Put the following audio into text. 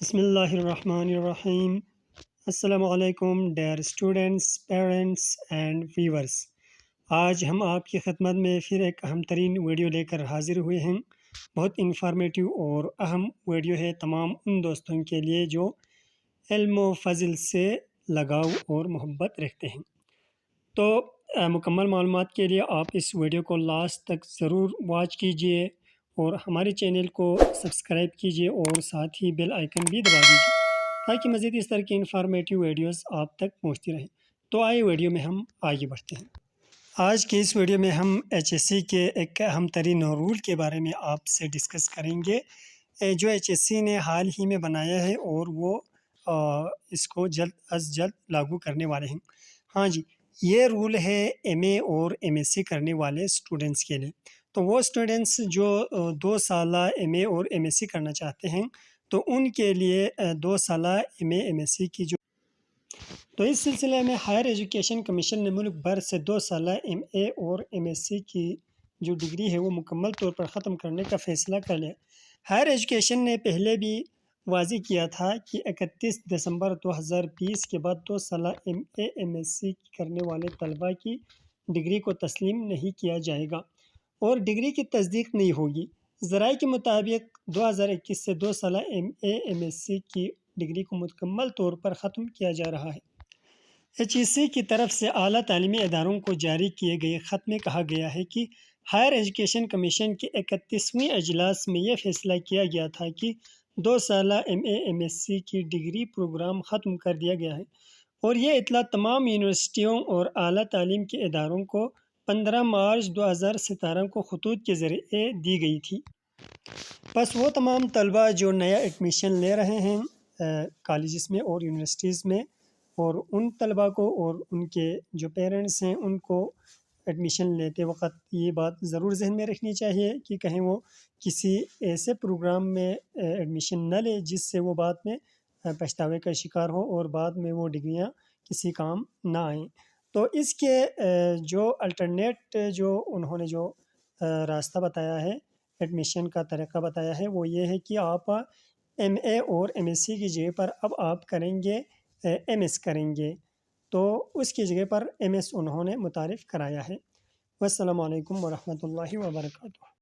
بسم اللہ الرحمن الرحیم۔ السلام علیکم dear students, parents and viewers. آج ہم آپ کی خدمت میں پھر ایک اہم ترین ویڈیو لے کر حاضر ہوئے ہیں۔ بہت انفارمیٹیو اور اہم ویڈیو ہے تمام ان دوستوں کے لیے جو علم و فضل سے لگاؤ اور محبت رکھتے ہیں۔ تو مکمل معلومات کے لیے آپ اس ویڈیو کو لاسٹ تک ضرور واچ کیجئے اور ہمارے چینل کو سبسکرائب کیجئے اور ساتھ ہی بیل آئیکن بھی دبا دیجئے تاکہ مزید اس طرح کی انفارمیٹیو ویڈیوز آپ تک پہنچتی رہیں۔ تو آئیے ویڈیو میں ہم آگے بڑھتے ہیں۔ آج کی اس ویڈیو میں ہم HEC کے ایک اہم ترین رول کے بارے میں آپ سے ڈسکس کریں گے جو HEC نے حال ہی میں بنایا ہے اور وہ اس کو جلد از جلد لاگو کرنے والے ہیں۔ ہاں جی، یہ رول ہے MA اور MSc کرنے والے اسٹوڈنٹس کے لیے۔ تو وہ اسٹوڈنٹس جو 2 سالہ MA اور MSc کرنا چاہتے ہیں تو ان کے لیے 2 سالہ MA MSc کی تو اس سلسلے میں ہائیر ایجوکیشن کمیشن نے ملک بھر سے 2 سالہ MA اور MSc کی جو ڈگری ہے وہ مکمل طور پر ختم کرنے کا فیصلہ کر لیا۔ ہائیر ایجوکیشن نے پہلے بھی واضح کیا تھا کہ 31 دسمبر 2020 کے بعد 2 سالہ MA MSc کرنے والے طلباء کی ڈگری کو تسلیم نہیں کیا جائے گا اور ڈگری کی تصدیق نہیں ہوگی۔ ذرائع کے مطابق 2021 سے 2 سالہ MA MSc کی ڈگری کو مکمل طور پر ختم کیا جا رہا ہے۔ HEC کی طرف سے اعلیٰ تعلیمی اداروں کو جاری کیے گئے خط میں کہا گیا ہے کہ ہائیر ایجوکیشن کمیشن کے 31ویں اجلاس میں یہ فیصلہ کیا گیا تھا کہ 2 سالہ MA MSc کی ڈگری پروگرام ختم کر دیا گیا ہے اور یہ اطلاع تمام یونیورسٹیوں اور اعلیٰ تعلیم کے اداروں کو 15 مارچ 2017 کو خطوط کے ذریعے دی گئی تھی۔ بس وہ تمام طلباء جو نیا ایڈمیشن لے رہے ہیں کالجز میں اور یونیورسٹیز میں، اور ان طلباء کو اور ان کے جو پیرنٹس ہیں ان کو ایڈمیشن لیتے وقت یہ بات ضرور ذہن میں رکھنی چاہیے کہ کہیں وہ کسی ایسے پروگرام میں ایڈمیشن نہ لے جس سے وہ بعد میں پچھتاوے کا شکار ہو اور بعد میں وہ ڈگریاں کسی کام نہ آئیں۔ تو اس کے جو الٹرنیٹ جو انہوں نے جو راستہ بتایا ہے، ایڈمیشن کا طریقہ بتایا ہے، وہ یہ ہے کہ آپ MA اور MSc کی جگہ پر اب آپ کریں گے MS کریں گے، تو اس کی جگہ پر MS انہوں نے متعارف کرایا ہے۔ والسلام علیکم ورحمۃ اللہ وبرکاتہ۔